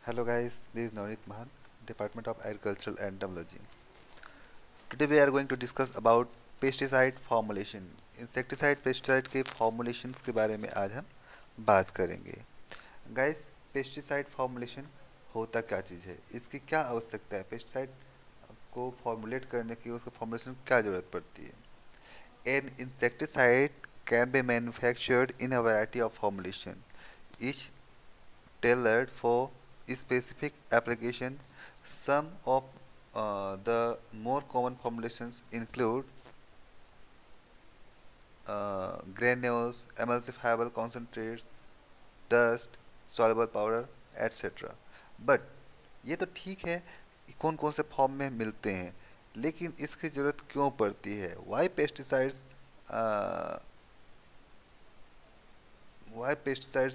Hello guys, this is Navneet Mahan, Department of Agricultural and Entomology. Today we are going to discuss about pesticide formulation. Insecticide pesticide के formulations के बारे में आज हम बात करेंगे. गाइस, पेस्टिसाइड फॉर्मुलेशन होता क्या चीज़ है, इसकी क्या आवश्यकता है, पेस्टिसाइड को फॉर्मुलेट करने की उसका फॉर्मुलेशन क्या ज़रूरत पड़ती है. An insecticide can be manufactured in a variety of formulation each tailored for specific application. Some of the more common formulations include granules, emulsifiable concentrates, dust, soluble powder, etc. But ये तो ठीक है, कौन कौन से फॉर्म में मिलते हैं, लेकिन इसकी ज़रूरत क्यों पड़ती है. Why pesticides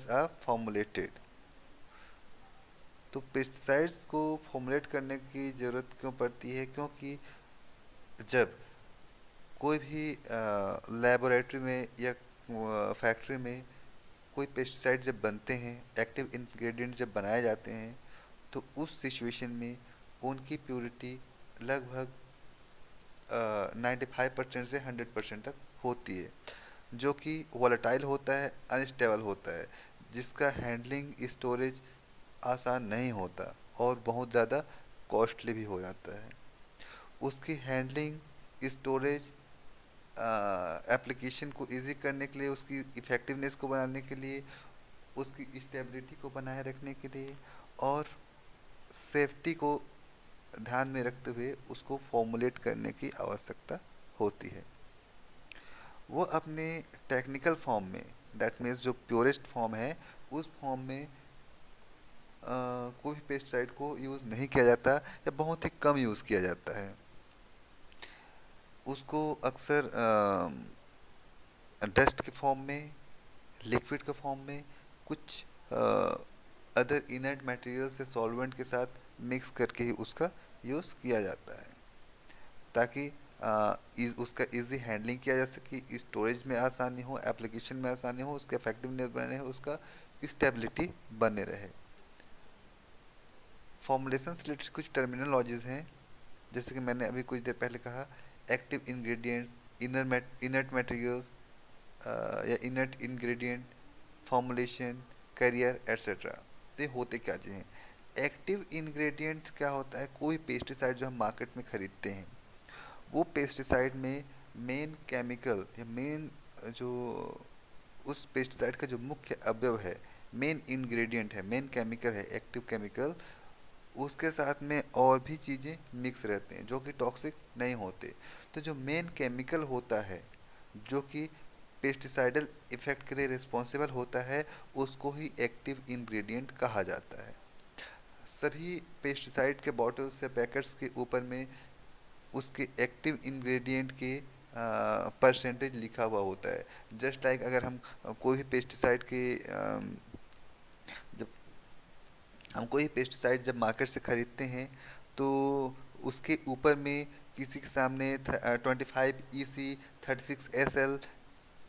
are formulated. तो पेस्टिसाइड्स को फॉर्मुलेट करने की ज़रूरत क्यों पड़ती है, क्योंकि जब कोई भी लेबोरेटरी में या फैक्ट्री में कोई पेस्टिसाइड जब बनते हैं, एक्टिव इंग्रेडिएंट जब बनाए जाते हैं, तो उस सिचुएशन में उनकी प्योरिटी लगभग 95% से 100% तक होती है, जो कि वोलेटाइल होता है, अनस्टेबल होता है, जिसका हैंडलिंग स्टोरेज आसान नहीं होता और बहुत ज़्यादा कॉस्टली भी हो जाता है. उसकी हैंडलिंग, स्टोरेज, एप्लीकेशन को इजी करने के लिए, उसकी इफ़ेक्टिवनेस को बनाने के लिए, उसकी स्टेबिलिटी को बनाए रखने के लिए और सेफ्टी को ध्यान में रखते हुए उसको फॉर्मुलेट करने की आवश्यकता होती है. वो अपने टेक्निकल फॉर्म में, दैट मीन्स जो प्योरेस्ट फॉर्म है, उस फॉर्म में कोई भी पेस्टिसाइड को यूज़ नहीं किया जाता या बहुत ही कम यूज़ किया जाता है. उसको अक्सर डस्ट के फॉर्म में, लिक्विड के फॉर्म में, कुछ अदर इनर्ट मटेरियल से सॉल्वेंट के साथ मिक्स करके ही उसका यूज़ किया जाता है, ताकि उसका इजी हैंडलिंग किया जा सके, स्टोरेज में आसानी हो, एप्लीकेशन में आसानी हो, उसका इफेक्टिवनेस बने हो, उसका स्टेबिलिटी बने रहे. फॉर्मुलेशन से रिलेटेड कुछ टर्मिनोलॉजीज हैं, जैसे कि मैंने अभी कुछ देर पहले कहा, एक्टिव इंग्रेडिएंट्स, इनर्ट मटेरियल्स या inert ingredient, formulation, career etcetera. तो ये होते क्या चीज़ हैं. एक्टिव इंग्रेडिएंट क्या होता है, कोई पेस्टिसाइड जो हम मार्केट में खरीदते हैं, वो पेस्टिसाइड में मेन केमिकल या मेन जो उस पेस्टिसाइड का जो मुख्य अवयव है, मेन इंग्रेडिएंट है, मेन केमिकल है, एक्टिव केमिकल, उसके साथ में और भी चीज़ें मिक्स रहते हैं जो कि टॉक्सिक नहीं होते. तो जो मेन केमिकल होता है, जो कि पेस्टिसाइडल इफेक्ट के लिए रिस्पॉन्सिबल होता है, उसको ही एक्टिव इंग्रेडिएंट कहा जाता है. सभी पेस्टिसाइड के बॉटल्स या पैकेट्स के ऊपर में उसके एक्टिव इंग्रेडिएंट के परसेंटेज लिखा हुआ होता है. जस्ट लाइक अगर हम कोई भी पेस्टिसाइड के जब हम कोई पेस्टिसाइड जब मार्केट से खरीदते हैं, तो उसके ऊपर में किसी के सामने 25 EC 36 SL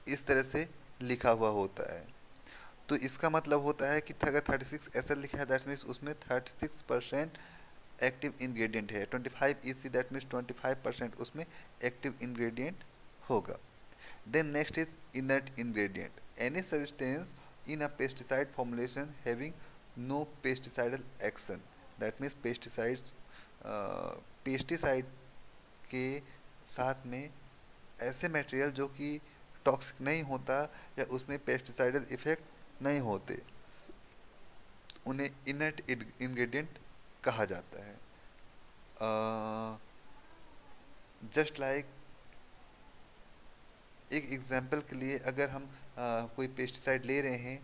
इस तरह से लिखा हुआ होता है. तो इसका मतलब होता है कि अगर 36 SL लिखा है, दैट मीन्स उसमें 36% एक्टिव इंग्रेडिएंट है. 25 EC दैट मीन्स 25% उसमें एक्टिव इंग्रेडिएंट होगा. Then next is inert ingredient. Any substance in a pesticide formulation having no pesticidal action. That means pesticide के साथ में ऐसे मटेरियल जो कि टॉक्सिक नहीं होता या उसमें पेस्टिसाइडल इफेक्ट नहीं होते, उन्हें इनर्ट इंग्रेडिएंट कहा जाता है. जस्ट लाइक एक एग्जांपल के लिए, अगर हम कोई पेस्टिसाइड ले रहे हैं,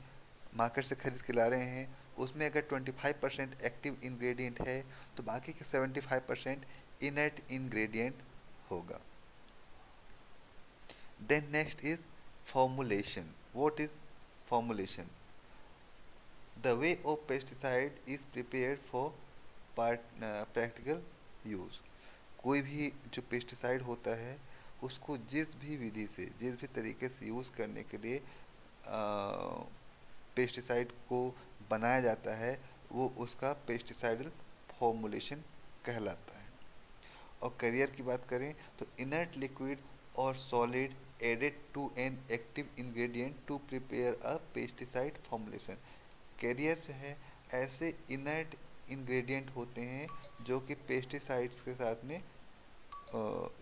मार्केट से खरीद के ला रहे हैं, उसमें अगर 25% एक्टिव इंग्रेडिएंट है, तो बाकी के 75% इनर्ट इंग्रेडिएंट होगा. Then next is formulation. What is formulation? The way of pesticide is prepared for practical use. कोई भी जो पेस्टिसाइड होता है, उसको जिस भी विधि से, जिस भी तरीके से यूज़ करने के लिए पेस्टिसाइड को बनाया जाता है, वो उसका पेस्टिसाइडल फॉर्मुलेशन कहलाता है। और करियर की बात करें तो इनर्ट लिक्विड और solid added to an active ingredient to prepare a pesticide formulation. Carrier जो है ऐसे इनर्ट इंग्रेडिएंट होते हैं जो कि पेस्टिसाइड्स के साथ में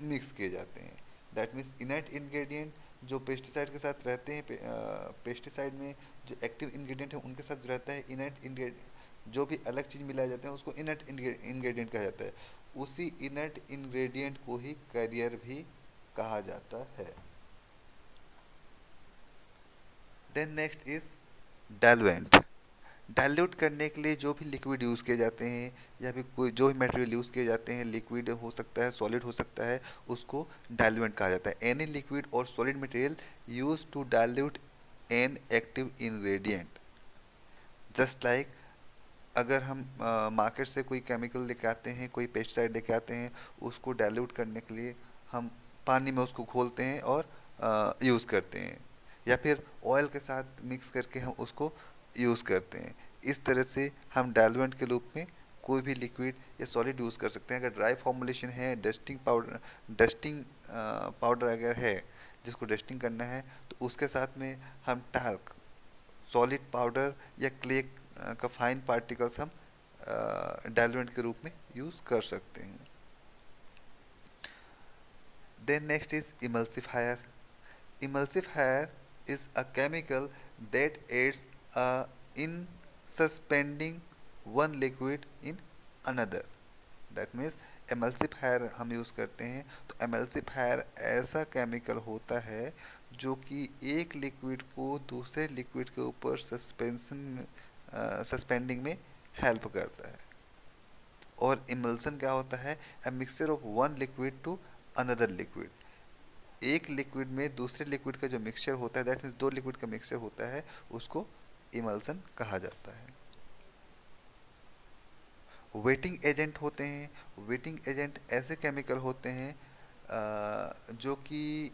मिक्स किए जाते हैं। दैट मीन्स इनर्ट इंग्रेडिएंट जो पेस्टिसाइड के साथ रहते हैं, पेस्टिसाइड में जो एक्टिव इंग्रेडिएंट है उनके साथ जो रहता है इनर्ट इंग्रेडिएंट, जो भी अलग चीज़ मिलाए जाते हैं उसको इनर्ट इंग्रेडिएंट कहा जाता है। उसी इनर्ट इंग्रेडिएंट को ही कैरियर भी कहा जाता है। Then next is diluent. Dilute करने के लिए जो भी लिक्विड यूज़ किए जाते हैं या फिर कोई जो भी मटेरियल यूज़ किए जाते हैं, लिक्विड हो सकता है, सॉलिड हो सकता है, उसको डाइल्यूएंट कहा जाता है। एनी लिक्विड और solid material use to dilute an active ingredient. Just like अगर हम मार्केट से कोई केमिकल लेके आते हैं, कोई पेस्टिसाइड लेके आते हैं, उसको डाइल्यूट करने के लिए हम पानी में उसको घोलते हैं और यूज़ करते हैं, या फिर ऑयल के साथ मिक्स करके हम उसको यूज़ करते हैं। इस तरह से हम डाइल्यूएंट के रूप में कोई भी लिक्विड या सॉलिड यूज़ कर सकते हैं। अगर ड्राई फॉर्मुलेशन है, डस्टिंग पाउडर अगर है जिसको डस्टिंग करना है, तो उसके साथ में हम टाल्क, सॉलिड पाउडर या क्ले का फाइन पार्टिकल्स हम डाइल्यूएंट के रूप में यूज़ कर सकते हैं। Then next is emulsifier. Emulsifier is a chemical that aids in suspending one liquid in another. That means emulsifier हम यूज़ करते हैं तो emulsifier ऐसा केमिकल होता है जो कि एक लिक्विड को दूसरे लिक्विड के ऊपर सस्पेंडिंग में हेल्प करता है। और इमल्सन क्या होता है? A mixture of one liquid to another liquid. एक लिक्विड में दूसरे लिक्विड का जो मिक्सचर होता है, दैट मीन्स दो लिक्विड का मिक्सचर होता है, उसको इमल्सन कहा जाता है। वेटिंग एजेंट होते हैं। वेटिंग एजेंट ऐसे केमिकल होते हैं जो कि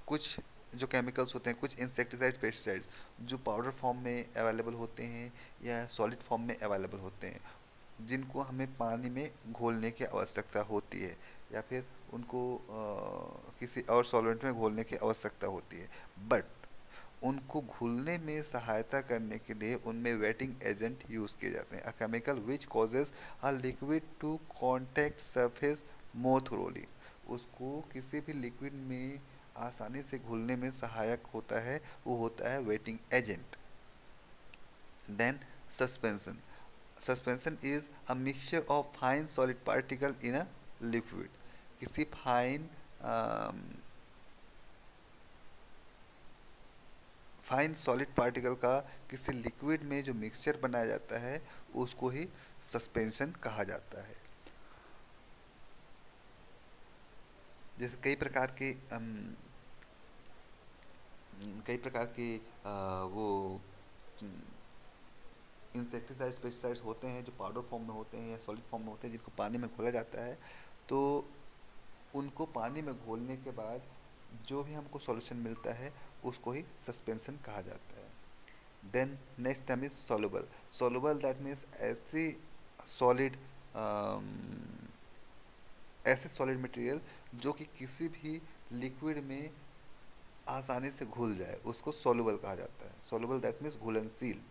कुछ जो केमिकल्स होते हैं, कुछ इंसेक्टिसाइड्स, पेस्टिसाइड्स जो पाउडर फॉर्म में अवेलेबल होते हैं या सॉलिड फॉर्म में अवेलेबल होते हैं, जिनको हमें पानी में घोलने की आवश्यकता होती है या फिर उनको किसी और सॉल्वेंट में घोलने की आवश्यकता होती है, बट उनको घुलने में सहायता करने के लिए उनमें वेटिंग एजेंट यूज़ किए जाते हैं। A chemical which causes a liquid to contact surface more thoroughly. उसको किसी भी लिक्विड में आसानी से घुलने में सहायक होता है, वो होता है wetting agent. Then suspension. Suspension is a mixture of fine solid particle in a liquid. किसी फाइन सॉलिड पार्टिकल का किसी लिक्विड में जो मिक्सचर बनाया जाता है उसको ही सस्पेंशन कहा जाता है। जैसे कई प्रकार के वो इंसेक्टिसाइड्स, पेस्टिसाइड्स होते हैं जो पाउडर फॉर्म में होते हैं या सॉलिड फॉर्म में होते हैं, जिनको पानी में घोला जाता है। तो उनको पानी में घोलने के बाद जो भी हमको सॉल्यूशन मिलता है उसको ही सस्पेंशन कहा जाता है। Then next term is soluble. Soluble that means solid ऐसे सॉलिड मटेरियल जो कि किसी भी लिक्विड में आसानी से घुल जाए, उसको सॉल्युबल कहा जाता है। सॉल्युबल दैट मीन्स घुलनशील,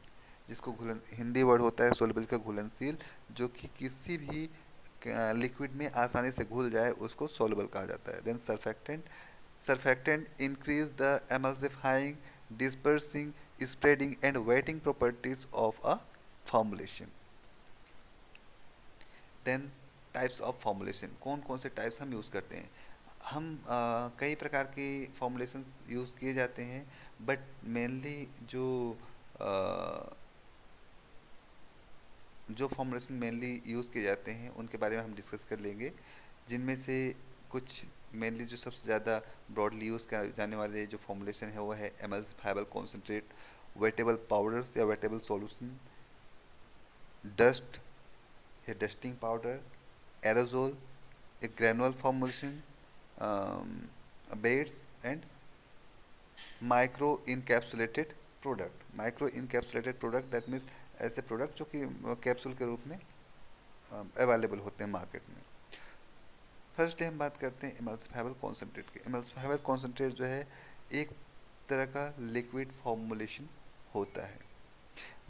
जिसको घुलन हिंदी वर्ड होता है सॉल्युबल का घुलनशील, जो कि किसी भी लिक्विड में आसानी से घुल जाए उसको सॉल्युबल कहा जाता है। Then surfactant. Surfactant increase the emulsifying, dispersing, spreading and wetting properties of a formulation. Then types of formulation. कौन कौन से टाइप्स हम यूज़ करते हैं? हम कई प्रकार के फॉर्मुलेशंस यूज़ किए जाते हैं, बट मेनली जो फॉर्मुलेशन मेनली यूज़ किए जाते हैं उनके बारे में हम डिस्कस कर लेंगे। जिनमें से कुछ मेनली जो सबसे ज़्यादा ब्रॉडली यूज़ किए जाने वाले जो फॉर्मुलेशन है वो है एमल्सिफाइबल कॉन्सेंट्रेट, वेटेबल पाउडर्स या वेटेबल सॉल्यूशन, डस्ट या dusting powder, aerosol, a granular formulation, beads and micro encapsulated product. Micro encapsulated product, that means ऐसे प्रोडक्ट जो कि कैप्सूल के रूप में अवेलेबल होते हैं मार्केट में। फर्स्टली हम बात करते हैं इमल्सिफाइबल कॉन्सेंट्रेट की। इमल्सिफाइबल कॉन्सेंट्रेट जो है एक तरह का लिक्विड फॉर्मुलेशन होता है।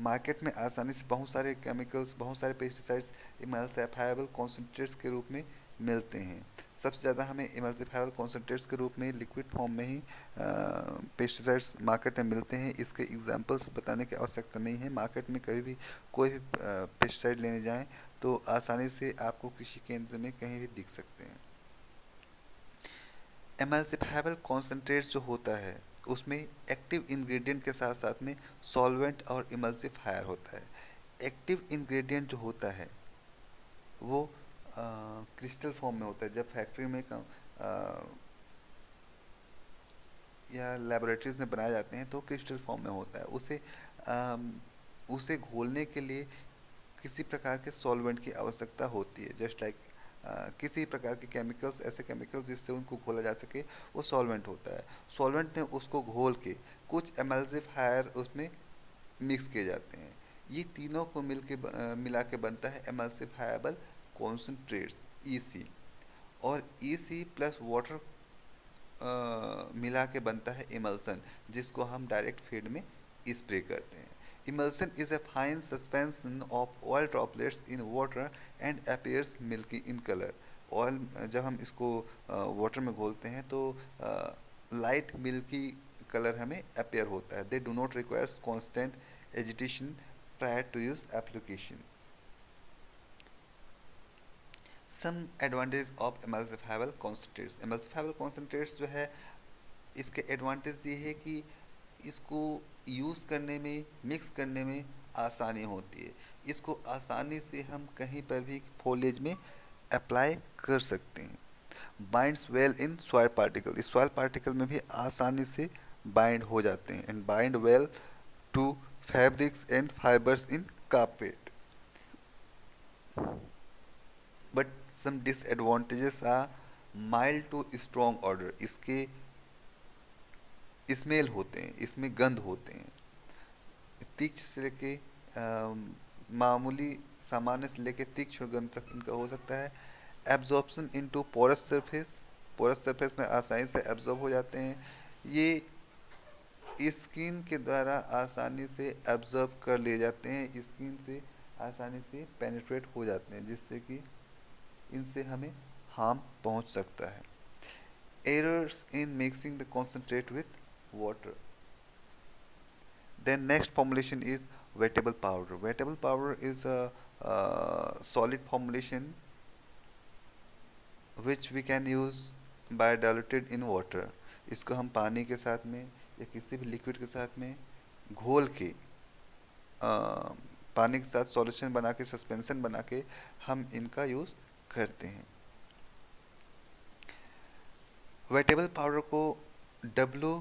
मार्केट में आसानी से बहुत सारे केमिकल्स, बहुत सारे पेस्टिसाइड्स इमल्सिफाइबल कॉन्सेंट्रेट्स के रूप में मिलते हैं। सबसे ज़्यादा हमें इमल्सिफाइबल कॉन्सेंट्रेट्स के रूप में लिक्विड फॉर्म में ही पेस्टिसाइड्स मार्केट में मिलते हैं। इसके एग्जांपल्स बताने की आवश्यकता नहीं है। मार्केट में कभी भी कोई भी पेस्टिसाइड लेने जाएं तो आसानी से आपको कृषि केंद्र में कहीं भी दिख सकते हैं। एमल्सिफाइबल कॉन्सेंट्रेट जो होता है उसमें एक्टिव इंग्रेडिएंट के साथ साथ में सॉल्वेंट और इमल्सिफायर होता है। एक्टिव इंग्रेडिएंट जो होता है वो क्रिस्टल फॉर्म में होता है। जब फैक्ट्री में या लेबोरेटरीज में बनाए जाते हैं तो क्रिस्टल फॉर्म में होता है। उसे घोलने के लिए किसी प्रकार के सॉल्वेंट की आवश्यकता होती है। जस्ट लाइक किसी प्रकार के केमिकल्स, ऐसे केमिकल्स जिससे उनको घोला जा सके, वो सॉल्वेंट होता है। सॉल्वेंट में उसको घोल के कुछ एमल्सिफायर उसमें मिक्स किए जाते हैं। ये तीनों को मिला के बनता है एमल्सिफायबल कॉन्सेंट्रेट्स, ईसी। और ईसी प्लस वाटर मिला के बनता है इमल्सन, जिसको हम डायरेक्ट फीड में स्प्रे करते हैं। Emulsion is a fine suspension of oil droplets in water and appears milky in color. Oil जब हम इसको वाटर में घोलते हैं तो लाइट मिल्की कलर हमें अपेयर होता है। They do not requires constant agitation prior to use application. Some advantage of emulsifiable concentrates. Emulsifiable concentrates जो है इसके एडवांटेज ये है कि इसको यूज़ करने में, मिक्स करने में आसानी होती है। इसको आसानी से हम कहीं पर भी फॉलिएज में अप्लाई कर सकते हैं। Binds well in soil particle, इस सॉइल पार्टिकल में भी आसानी से बाइंड हो जाते हैं। And bind well to fabrics and fibres in carpet. But some disadvantages are mild to strong order, इसके स्मेल होते हैं, इसमें गंध होते हैं। तीक्ष्ण से लेके मामूली सामान्य से लेके तीक्ष्ण गंध तक इनका हो सकता है। Absorption into porous surface, porous surface में आसानी से एब्जॉर्ब हो जाते हैं। ये स्किन के द्वारा आसानी से एब्जॉर्ब कर लिए जाते हैं, स्किन से आसानी से पेनिट्रेट हो जाते हैं, जिससे कि इनसे हमें हार्म पहुंच सकता है। Errors in mixing the concentrate with water. Then next formulation is wettable powder. Wettable powder is a solid formulation which we can use by diluted in water. इसको हम पानी के साथ में या किसी भी लिक्विड के साथ में घोल के पानी के साथ सॉल्यूशन बना के, सस्पेंशन बना के हम इनका यूज़ करते हैं। वेटेबल पाउडर को W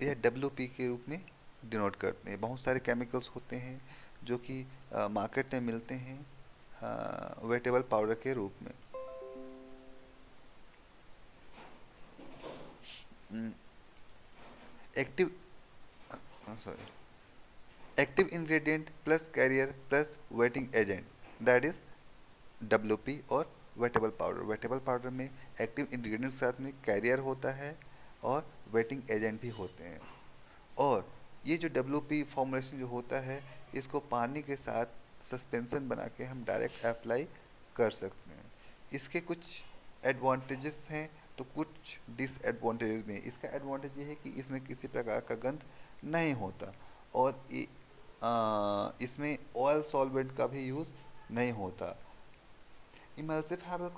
या WP के रूप में डिनोट करते हैं। बहुत सारे केमिकल्स होते हैं जो कि मार्केट में मिलते हैं वेटेबल पाउडर के रूप में। Active active ingredient plus carrier plus wetting agent, that is WP और वेटेबल पाउडर। वेटेबल पाउडर में एक्टिव इंग्रेडिएंट के साथ में कैरियर होता है और वेटिंग एजेंट भी होते हैं। और ये जो WP फॉर्मुलेशन जो होता है, इसको पानी के साथ सस्पेंशन बना के हम डायरेक्ट अप्लाई कर सकते हैं। इसके कुछ एडवांटेजेस हैं तो कुछ डिसएडवांटेजेस भी हैं। इसका एडवांटेज ये है कि इसमें किसी प्रकार का गंध नहीं होता और इसमें ऑयल सॉल्वेंट का भी यूज़ नहीं होता। इमल्सिफायर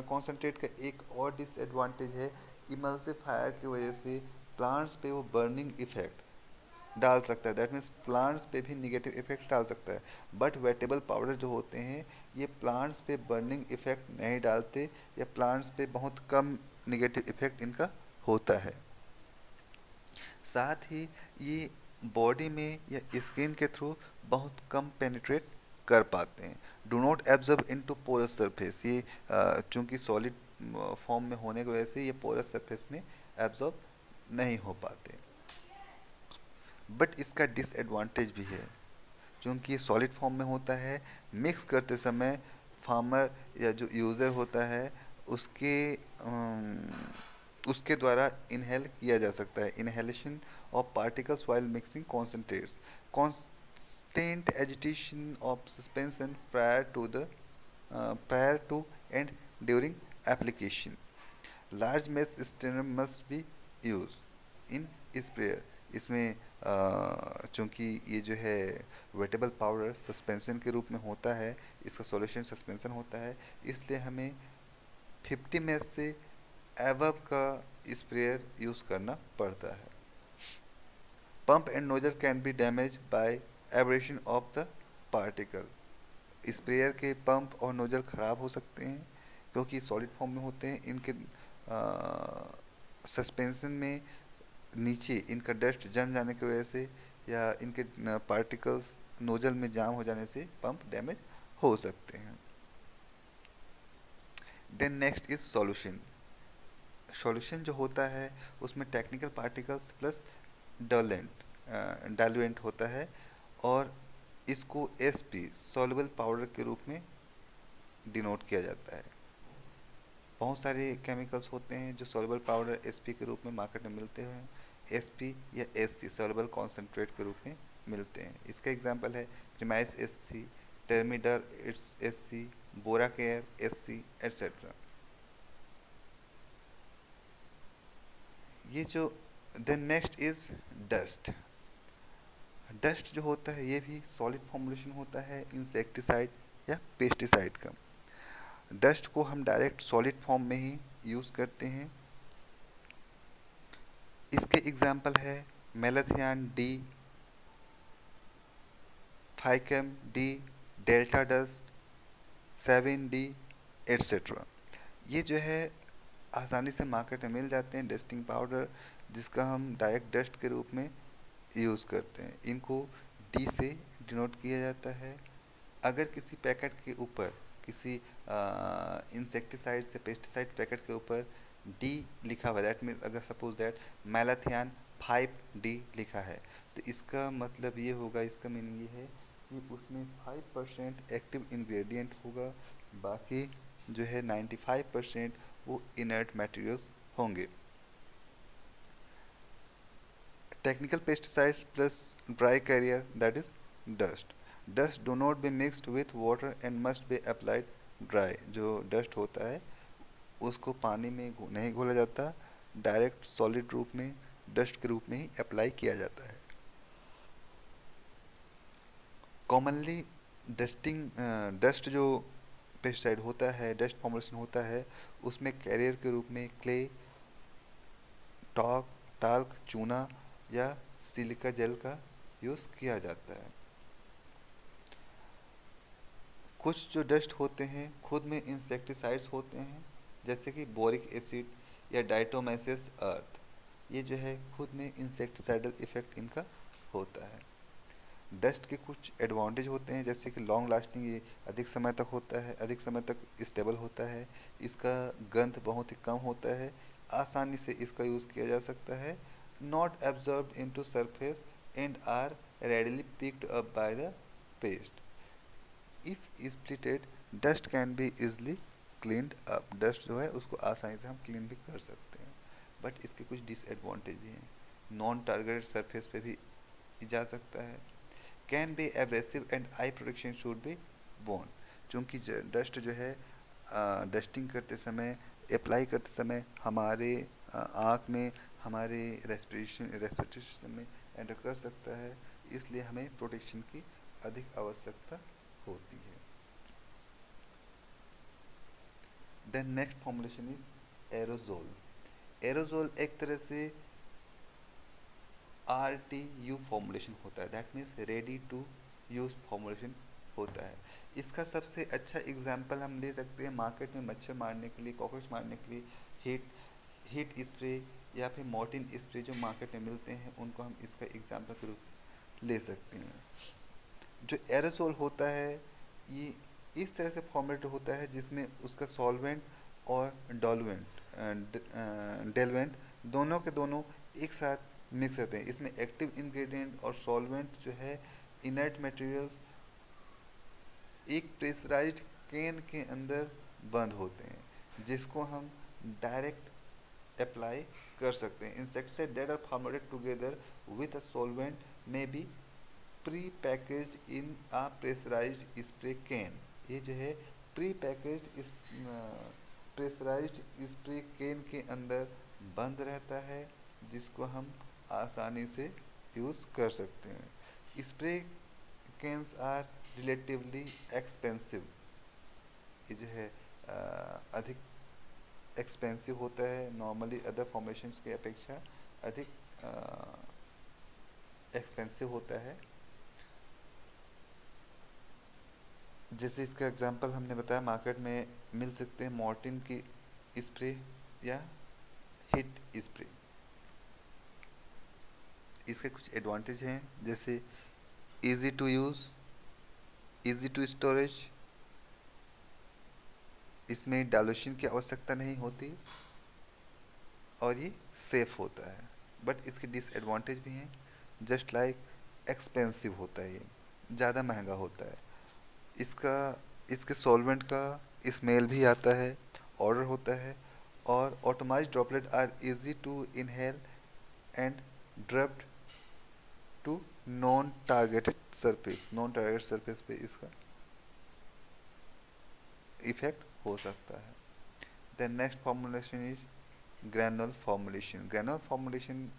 कॉन्सेंट्रेट का एक और डिसएडवांटेज है, इमल्सिफायर की वजह से प्लांट्स पे वो बर्निंग इफेक्ट डाल सकता है। दैट मीन्स प्लांट्स पे भी निगेटिव इफेक्ट डाल सकता है। बट वेटेबल पाउडर जो होते हैं ये प्लांट्स पे बर्निंग इफेक्ट नहीं डालते, या प्लांट्स पे बहुत कम निगेटिव इफेक्ट इनका होता है। साथ ही ये बॉडी में या स्किन के थ्रू बहुत कम पेनिट्रेट कर पाते हैं। Do not absorb into porous surface, ये चूँकि सॉलिड फॉर्म में होने की वजह से ये पोरस सरफेस में एब्जॉर्ब नहीं हो पाते। बट इसका डिसएडवांटेज भी है। चूँकि सॉलिड फॉर्म में होता है, मिक्स करते समय फार्मर या जो यूज़र होता है उसके उसके द्वारा इनहेल किया जा सकता है। Inhalation of particles while mixing concentrates, constant agitation of suspension prior to and during application. Large mesh strainer must be used in sprayer. इसमें चूंकि ये जो है वेटेबल पाउडर सस्पेंशन के रूप में होता है, इसका सॉल्यूशन सस्पेंशन होता है, इसलिए हमें 50 मेश से एबव का स्प्रेयर यूज़ करना पड़ता है। Pump and nozzle can be damage by abrasion of the particle. Sprayer के पंप और नोजल ख़राब हो सकते हैं क्योंकि सॉलिड फॉर्म में होते हैं। इनके सस्पेंशन में नीचे इनका डस्ट जम जाने की वजह से या इनके पार्टिकल्स नोजल में जाम हो जाने से पंप डैमेज हो सकते हैं। Then next is solution. Solution जो होता है उसमें टेक्निकल पार्टिकल्स प्लस डाइल्यूएंट होता है और इसको एसपी सॉल्युबल पाउडर के रूप में डिनोट किया जाता है। बहुत सारे केमिकल्स होते हैं जो सॉल्युबल पाउडर एसपी के रूप में मार्केट में मिलते हैं, एसपी या एससी सॉल्युबल कॉन्सेंट्रेट के रूप में मिलते हैं। इसका एग्जांपल है Premise SC, Termidor SC, Boracare SC etcetera. ये जो then next is dust. Dust जो होता है ये भी सॉलिड फॉर्मुलेशन होता है इंसेक्टिसाइड या पेस्टिसाइड का। डस्ट को हम डायरेक्ट सॉलिड फॉर्म में ही यूज़ करते हैं। इसके एग्जाम्पल है malathion D, Ficam D, delta dust, seven D etcetera. ये जो है आसानी से मार्केट में मिल जाते हैं डस्टिंग पाउडर, जिसका हम डायरेक्ट डस्ट के रूप में यूज़ करते हैं। इनको डी से डिनोट किया जाता है। अगर किसी पैकेट के ऊपर किसी इंसेक्टिसाइड से पेस्टिसाइड पैकेट के ऊपर डी लिखा हुआ है, दैट मीन्स अगर सपोज दैट मैलाथियान 5D लिखा है, तो इसका मतलब ये होगा, इसका मीनिंग ये है कि उसमें 5% एक्टिव इंग्रेडिएंट होगा, बाकी जो है 95% वो इनर्ट मटेरियल्स होंगे। Technical pesticides plus dry carrier that is dust. Dust do not be mixed with water and must be applied dry. जो डस्ट होता है उसको पानी में नहीं घोला जाता, डायरेक्ट सॉलिड रूप में डस्ट के रूप में ही अप्लाई किया जाता है। कॉमनली डस्ट जो पेस्टिसाइड होता है, डस्ट फॉर्मुलेशन होता है, उसमें कैरियर के रूप में क्ले, टाल्क, चूना या सिलिका जेल का यूज़ किया जाता है। कुछ जो डस्ट होते हैं खुद में इंसेक्टिसाइड्स होते हैं, जैसे कि बोरिक एसिड या डाइटोमैसियस अर्थ। ये जो है खुद में इंसेक्टिसाइडल इफेक्ट इनका होता है। डस्ट के कुछ एडवांटेज होते हैं, जैसे कि लॉन्ग लास्टिंग, ये अधिक समय तक होता है, अधिक समय तक स्टेबल होता है, इसका गंध बहुत ही कम होता है, आसानी से इसका यूज़ किया जा सकता है, not absorbed into surface and are readily picked up by the pest. If splitted dust can be easily cleaned up. Dust जो है उसको आसानी से हम क्लीन भी कर सकते हैं, बट इसके कुछ डिसएडवांटेज भी हैं। नॉन टारगेटेड सरफेस पे भी जा सकता है। Can be abrasive and I protection should be bone. चूँकि डस्ट जो है डस्टिंग करते समय, अप्लाई करते समय हमारे आँख में, हमारे रेस्पिरेटरी सिस्टम में एंटर कर सकता है, इसलिए हमें प्रोटेक्शन की अधिक आवश्यकता होती है। Then next formulation is aerosol. Aerosol एक तरह से RTU फॉर्मुलेशन होता है, that means ready to use formulation होता है। इसका सबसे अच्छा एग्जाम्पल हम ले सकते हैं मार्केट में मच्छर मारने के लिए, कॉकरोच मारने के लिए हीट स्प्रे या फिर मॉर्टिन स्प्रे जो मार्केट में मिलते हैं, उनको हम इसका एग्जाम्पल के रूप ले सकते हैं। जो एरोसोल होता है ये इस तरह से फॉर्मेट होता है जिसमें उसका सॉल्वेंट और डेलवेंट दोनों के दोनों एक साथ मिक्स रहते हैं। इसमें एक्टिव इंग्रेडिएंट और सॉल्वेंट जो है इनर्ट मटेरियल्स एक प्रेशराइज्ड कैन के अंदर बंद होते हैं जिसको हम डायरेक्ट अप्लाई कर सकते हैं। Insecticide that are formatted together with a solvent में be pre packaged in a pressurised spray can. ये जो है pre packaged pressurised spray can के अंदर बंद रहता है जिसको हम आसानी से यूज़ कर सकते हैं। Spray cans are relatively expensive. ये जो है अधिक एक्सपेंसिव होता है, नॉर्मली अदर फॉर्मेशंस के अपेक्षा अधिक एक्सपेंसिव होता है। जैसे इसका एग्जांपल हमने बताया मार्केट में मिल सकते हैं मॉर्टिन की स्प्रे या हिट स्प्रे। इसके कुछ एडवांटेज हैं जैसे easy to use, easy to storage, इसमें डाइल्यूशन की आवश्यकता नहीं होती और ये सेफ होता है। बट इसके डिसएडवांटेज भी हैं, जस्ट लाइक एक्सपेंसिव होता है, ये ज़्यादा महंगा होता है। इसके सॉल्वेंट का स्मेल भी आता है, ऑर्डर होता है, और atomised droplet are easy to inhale and dropped to non targeted surface पे इसका इफेक्ट हो सकता है। Then next formulation is granule formulation. Granule formulation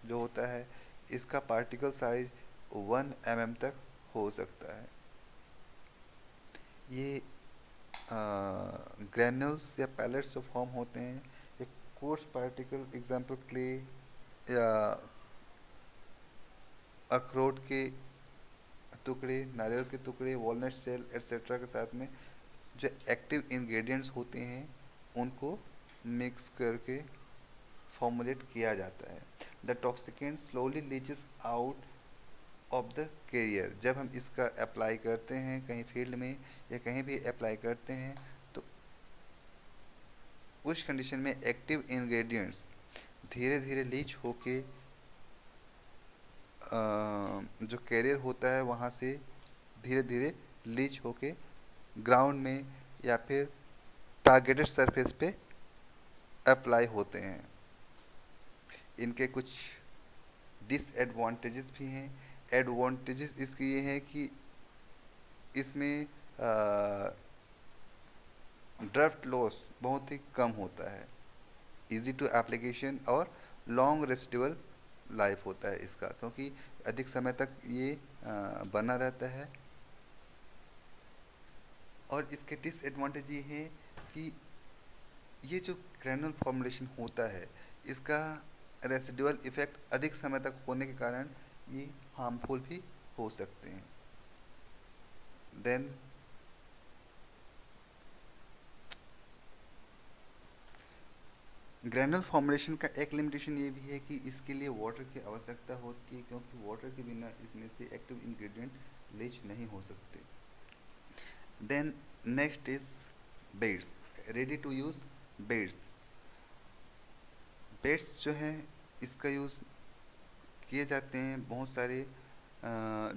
जो होता है इसका पार्टिकल साइज 1 mm तक हो सकता है। ये ग्रैन्यूल्स या पैलेट्स जो फॉर्म होते हैं एक कोर्स पार्टिकल, एग्जांपल क्ले या अखरोट के टुकड़े, नारियल के टुकड़े, वॉलनट शेल एट्सेट्रा के साथ में जो एक्टिव इंग्रेडिएंट्स होते हैं उनको मिक्स करके फॉर्मुलेट किया जाता है। The toxicant slowly leaches out of the carrier. जब हम इसका अप्लाई करते हैं कहीं फील्ड में या कहीं भी अप्लाई करते हैं तो उस कंडीशन में एक्टिव इंग्रेडिएंट्स धीरे धीरे लीच होके जो कैरियर होता है वहाँ से धीरे धीरे लीच होके ग्राउंड में या फिर टारगेटेड सरफेस पे अप्लाई होते हैं। इनके कुछ डिसएडवांटेजेस भी हैं। एडवांटेजेस इसके ये हैं कि इसमें ड्राफ्ट लॉस बहुत ही कम होता है, इजी टू एप्लीकेशन और लॉन्ग रेसिडुअल लाइफ होता है इसका, क्योंकि अधिक समय तक ये बना रहता है। और इसके डिसएडवांटेज ये है कि ये जो ग्रैनुल फॉर्मुलेशन होता है इसका रेसिडुअल इफेक्ट अधिक समय तक होने के कारण ये हार्मफुल भी हो सकते हैं। देन ग्रैनुल फॉर्मुलेशन का एक लिमिटेशन ये भी है कि इसके लिए वाटर की आवश्यकता होती है, क्योंकि वाटर के बिना इसमें से एक्टिव इंग्रेडिएंट लीच नहीं हो सकते। Then next is baits, ready to use baits. Baits जो हैं इसका यूज़ किए जाते हैं बहुत सारे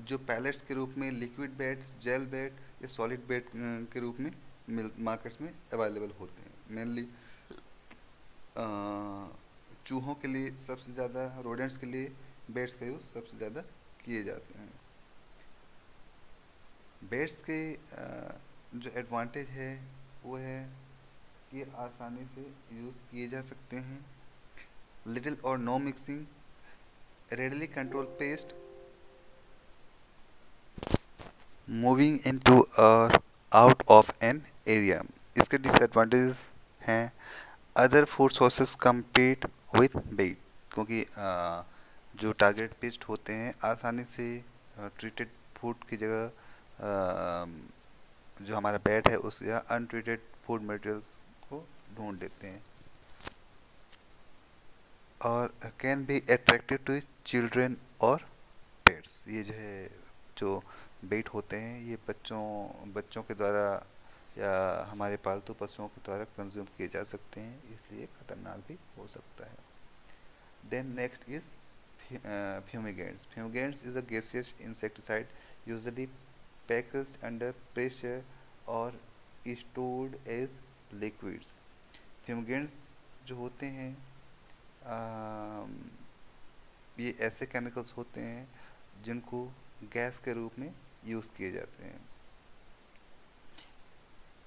जो पैलेट्स के रूप में, लिक्विड बेड, जेल बेड या सॉलिड बेड के रूप में मार्केट्स में अवेलेबल होते हैं। मेनली चूहों के लिए सबसे ज़्यादा, रोडेंट्स के लिए बेड्स का यूज़ सबसे ज़्यादा किए जाते हैं। बेड्स के जो एडवांटेज है वो है कि आसानी से यूज़ किए जा सकते हैं, लिटिल और no mixing, readily control pest, moving into और आउट ऑफ एन एरिया। इसके डिसएडवांटेज हैं other food sources compete with bait, क्योंकि जो टारगेट पेस्ट होते हैं आसानी से ट्रीटेड फूड की जगह जो हमारा बेड है उस या अनट्रीटेड फूड मटेरियल्स को ढूंढ लेते हैं, और can be attractive to children और पेट्स। ये जो है जो बेट होते हैं ये बच्चों के द्वारा या हमारे पालतू पशुओं के द्वारा कंज्यूम किए जा सकते हैं, इसलिए खतरनाक भी हो सकता है। Then next is Fumigants. Fumigants is a gaseous insecticide usually packaged under pressure or stored as liquids. Fumigants जो होते हैं ये ऐसे केमिकल्स होते हैं जिनको गैस के रूप में यूज़ किए जाते हैं।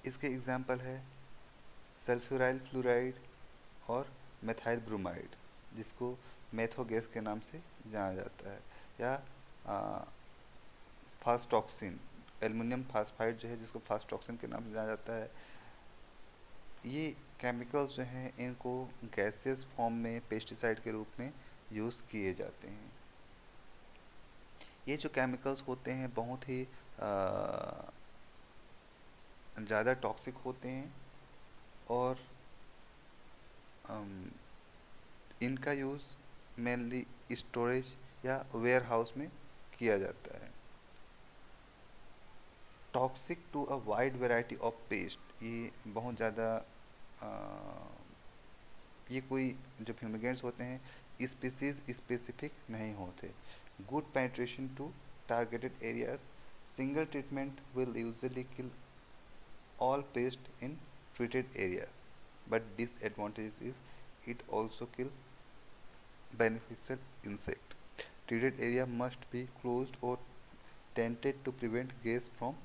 इसके एग्जांपल है सल्फ्यूराइल फ्लोराइड और मेथाइल ब्रोमाइड, जिसको मेथो गैस के नाम से जाना जाता है, या फास्टॉक्सिन, एल्युमिनियम फास्फाइड जो है जिसको फास्टॉक्सिन के नाम से जाना जाता है। ये केमिकल्स जो हैं इनको गैसेस फॉर्म में पेस्टिसाइड के रूप में यूज़ किए जाते हैं। ये जो केमिकल्स होते हैं बहुत ही ज़्यादा टॉक्सिक होते हैं और इनका यूज़ मेनली स्टोरेज या वेयर हाउस में किया जाता है। Toxic to a wide variety of pest, ये बहुत ज़्यादा ये कोई जो फ्यूमिगेंट्स होते हैं स्पीसीज स्पेसिफिक नहीं होते। Good penetration to targeted areas, single treatment will usually kill all pest in treated areas, but disadvantage is it also kill beneficial insect. Treated area must be closed or tented to prevent gas from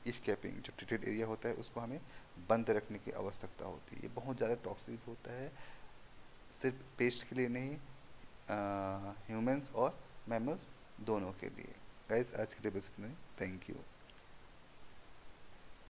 escaping. जो treated area होता है उसको हमें बंद रखने की आवश्यकता होती है। ये बहुत ज़्यादा टॉक्सिक होता है, सिर्फ पेस्ट के लिए नहीं, ह्यूमंस और मैमल्स दोनों के लिए। गाइस आज के लिए बस इतना ही। Thank you.